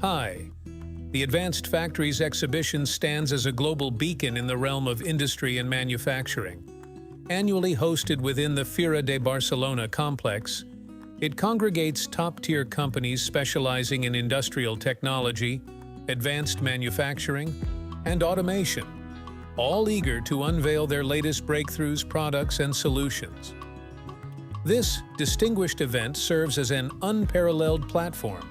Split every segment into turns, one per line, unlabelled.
Hi. The Advanced Factories exhibition stands as a global beacon in the realm of industry and manufacturing. Annually hosted within the Fira de Barcelona complex, it congregates top-tier companies specializing in industrial technology, advanced manufacturing, and automation, all eager to unveil their latest breakthroughs, products, and solutions. This distinguished event serves as an unparalleled platform,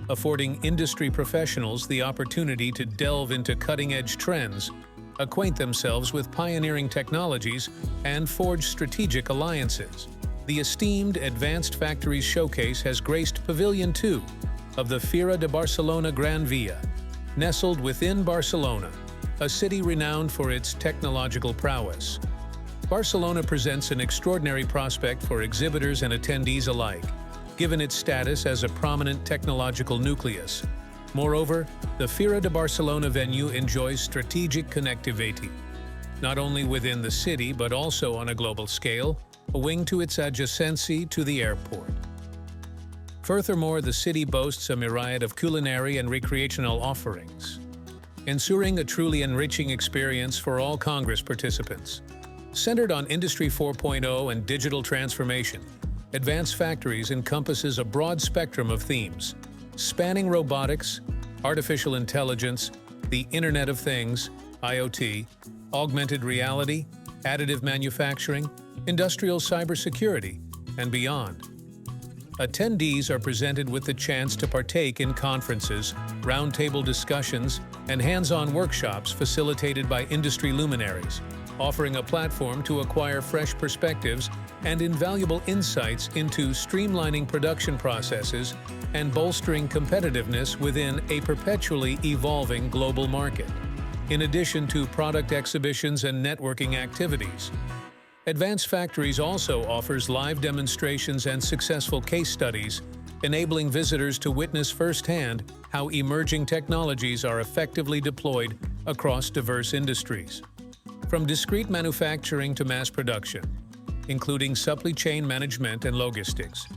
affording industry professionals the opportunity to delve into cutting-edge trends, acquaint themselves with pioneering technologies, and forge strategic alliances. The esteemed Advanced Factories Showcase has graced Pavilion 2 of the Fira de Barcelona Gran Via, nestled within Barcelona, a city renowned for its technological prowess. Barcelona presents an extraordinary prospect for exhibitors and attendees alike, given its status as a prominent technological nucleus. Moreover, the Fira de Barcelona venue enjoys strategic connectivity, not only within the city but also on a global scale, owing to its adjacency to the airport. Furthermore, the city boasts a myriad of culinary and recreational offerings, ensuring a truly enriching experience for all Congress participants. Centered on Industry 4.0 and digital transformation, Advanced Factories encompasses a broad spectrum of themes, spanning robotics, artificial intelligence, the Internet of Things, IoT, augmented reality, additive manufacturing, industrial cybersecurity, and beyond. Attendees are presented with the chance to partake in conferences, roundtable discussions, and hands-on workshops facilitated by industry luminaries, offering a platform to acquire fresh perspectives and invaluable insights into streamlining production processes and bolstering competitiveness within a perpetually evolving global market. In addition to product exhibitions and networking activities, Advanced Factories also offers live demonstrations and successful case studies, enabling visitors to witness firsthand how emerging technologies are effectively deployed across diverse industries. From discrete manufacturing to mass production, including supply chain management and logistics,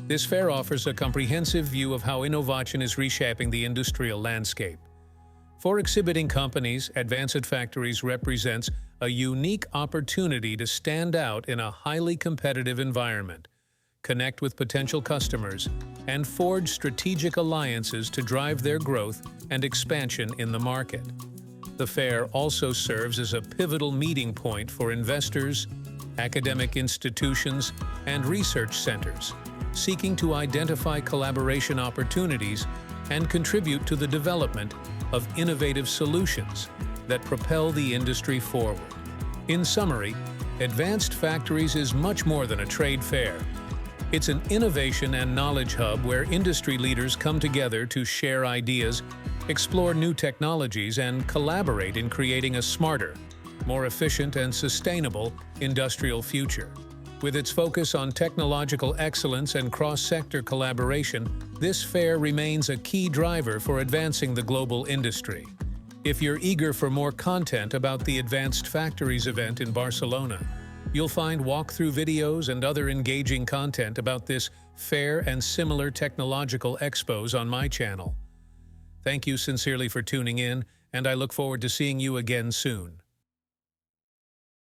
this fair offers a comprehensive view of how innovation is reshaping the industrial landscape. For exhibiting companies, Advanced Factories represents a unique opportunity to stand out in a highly competitive environment, connect with potential customers, and forge strategic alliances to drive their growth and expansion in the market. The fair also serves as a pivotal meeting point for investors, academic institutions, and research centers, seeking to identify collaboration opportunities and contribute to the development of innovative solutions that propel the industry forward. In summary, Advanced Factories is much more than a trade fair. It's an innovation and knowledge hub where industry leaders come together to share ideas, explore new technologies, and collaborate in creating a smarter, more efficient and sustainable industrial future. With its focus on technological excellence and cross-sector collaboration, this fair remains a key driver for advancing the global industry. If you're eager for more content about the Advanced Factories event in Barcelona, you'll find walkthrough videos and other engaging content about this fair and similar technological expos on my channel. Thank you sincerely for tuning in, and I look forward to seeing you again soon.